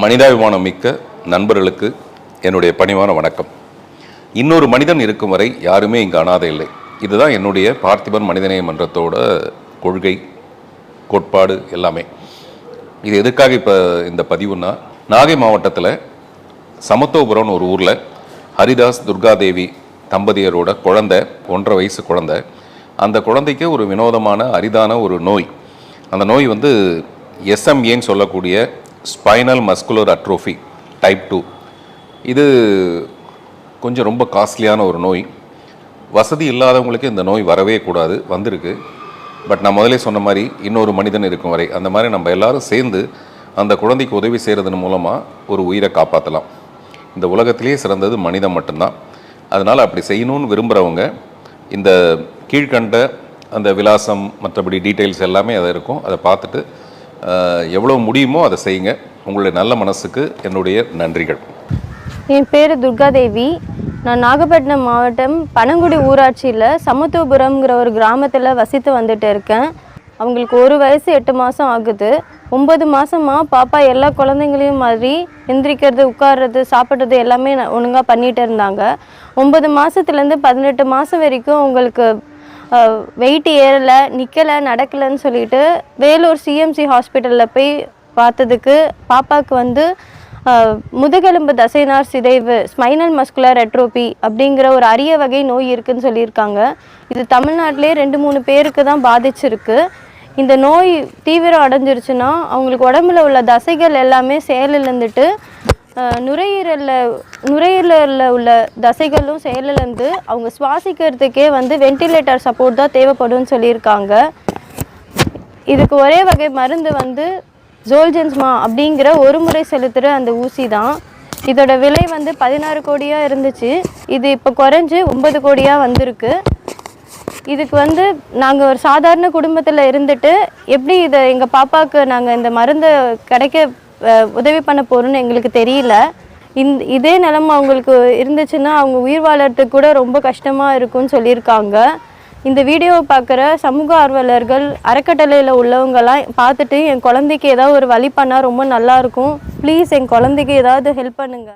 மனிதாபிமானம் மிக்க நண்பர்களுக்கு என்னுடைய பணிவான வணக்கம். இன்னொரு மனிதன் இருக்கும் வரை யாருமே இங்கு அனாதை இல்லை. இதுதான் என்னுடைய பார்த்திபன் மனிதநேய மன்றத்தோட கொள்கை, கோட்பாடு எல்லாமே. இது எதுக்காக இப்போ இந்த பதிவுன்னா, நாகை மாவட்டத்தில் சமத்துவபுரம்னு ஒரு ஊரில் ஹரிதாஸ் துர்காதேவி தம்பதியரோட குழந்தை, 1.5 வயசு குழந்தை. அந்த குழந்தைக்கு ஒரு வினோதமான அரிதான ஒரு நோய். அந்த நோய் வந்து SMAன்னு சொல்லக்கூடிய ஸ்பைனல் மஸ்குலர் அட்ரோஃபி டைப் 2. இது கொஞ்சம் ரொம்ப காஸ்ட்லியான ஒரு நோய். வசதி இல்லாதவங்களுக்கு இந்த நோய் வரவே கூடாது, வந்திருக்கு. பட் நான் முதலே சொன்ன மாதிரி இன்னொரு மனிதன் இருக்கும் வரை, அந்த மாதிரி நம்ம எல்லாரும் சேர்ந்து அந்த குழந்தைக்கு உதவி செய்கிறதன் மூலமாக ஒரு உயிரை காப்பாற்றலாம். இந்த உலகத்திலேயே சிறந்தது மனிதன் மட்டும்தான். அதனால் அப்படி செய்யணும்னு விரும்புகிறவங்க இந்த கீழ்கண்ட அந்த விலாசம், மற்றபடி டீட்டெயில்ஸ் எல்லாமே அதை இருக்கும். அதை பார்த்துட்டு எவ்வளோ முடியுமோ அதை செய்யுங்க. உங்களுடைய நல்ல மனசுக்கு என்னுடைய நன்றிகள். என் பேர் துர்காதேவி. நான் நாகப்பட்டினம் மாவட்டம் பனங்குடி ஊராட்சியில் சமத்துவபுரம்ங்கிற ஒரு கிராமத்தில் வசித்து வந்துட்டு இருக்கேன். அவங்களுக்கு 1 வயசு 8 மாதம் ஆகுது. 9 மாதமாக பாப்பா எல்லா குழந்தைங்களையும் மாதிரி எந்திரிக்கிறது, உட்கார்றது, சாப்பிட்றது எல்லாமே ஒழுங்காக பண்ணிகிட்டு இருந்தாங்க. 9 மாதத்துலேருந்து 18 மாதம் வரைக்கும் அவங்களுக்கு வெயிட் ஏறலை, நிற்கலை, நடக்கலைன்னு சொல்லிட்டு வேலூர் CMC ஹாஸ்பிட்டலில் போய் பார்த்ததுக்கு பாப்பாவுக்கு வந்து முதுகெலும்பு தசைநார் சிதைவு, ஸ்பைனல் மஸ்குலர் அட்ரோபி அப்படிங்கிற ஒரு அரிய வகை நோய் இருக்குதுன்னு சொல்லியிருக்காங்க. இது தமிழ்நாட்டிலே 2-3 பேருக்கு தான் பாதிச்சிருக்கு. இந்த நோய் தீவிரம் அடைஞ்சிருச்சுன்னா அவங்களுக்கு உடம்புல உள்ள தசைகள் எல்லாமே செயலிழந்துட்டு நுரையீரலில் உள்ள தசைகளும் செயலிழந்து அவங்க சுவாசிக்கிறதுக்கே வந்து வென்டிலேட்டர் சப்போர்ட் தான் தேவைப்படும்னு சொல்லியிருக்காங்க. இதுக்கு ஒரே வகை மருந்து வந்து ஜோல்ஜென்ஸ்மா அப்படிங்கிற ஒரு முறை செலுத்துகிற அந்த ஊசி தான். இதோட விலை வந்து 16 கோடியாக இருந்துச்சு. இது இப்போ குறைஞ்சி 9 கோடியாக வந்திருக்கு. இதுக்கு வந்து நாங்கள் ஒரு சாதாரண குடும்பத்தில் இருந்துட்டு எப்படி இதை எங்கள் பாப்பாவுக்கு நாங்கள் இந்த மருந்தை கிடைக்க உதவி பண்ண போகிறோன்னு எங்களுக்கு தெரியல. இதே நிலைமை அவங்களுக்கு இருந்துச்சுன்னா அவங்க உயிர் வாழறதுக்கு கூட ரொம்ப கஷ்டமாக இருக்கும்னு சொல்லியிருக்காங்க. இந்த வீடியோவை பார்க்குற சமூக ஆர்வலர்கள், அறக்கட்டளையில் உள்ளவங்களாம் பார்த்துட்டு என் குழந்தைக்கு ஏதாவது ஒரு வழி பண்ணால் ரொம்ப நல்லாயிருக்கும். ப்ளீஸ் என் குழந்தைக்கு ஏதாவது ஹெல்ப் பண்ணுங்கள்.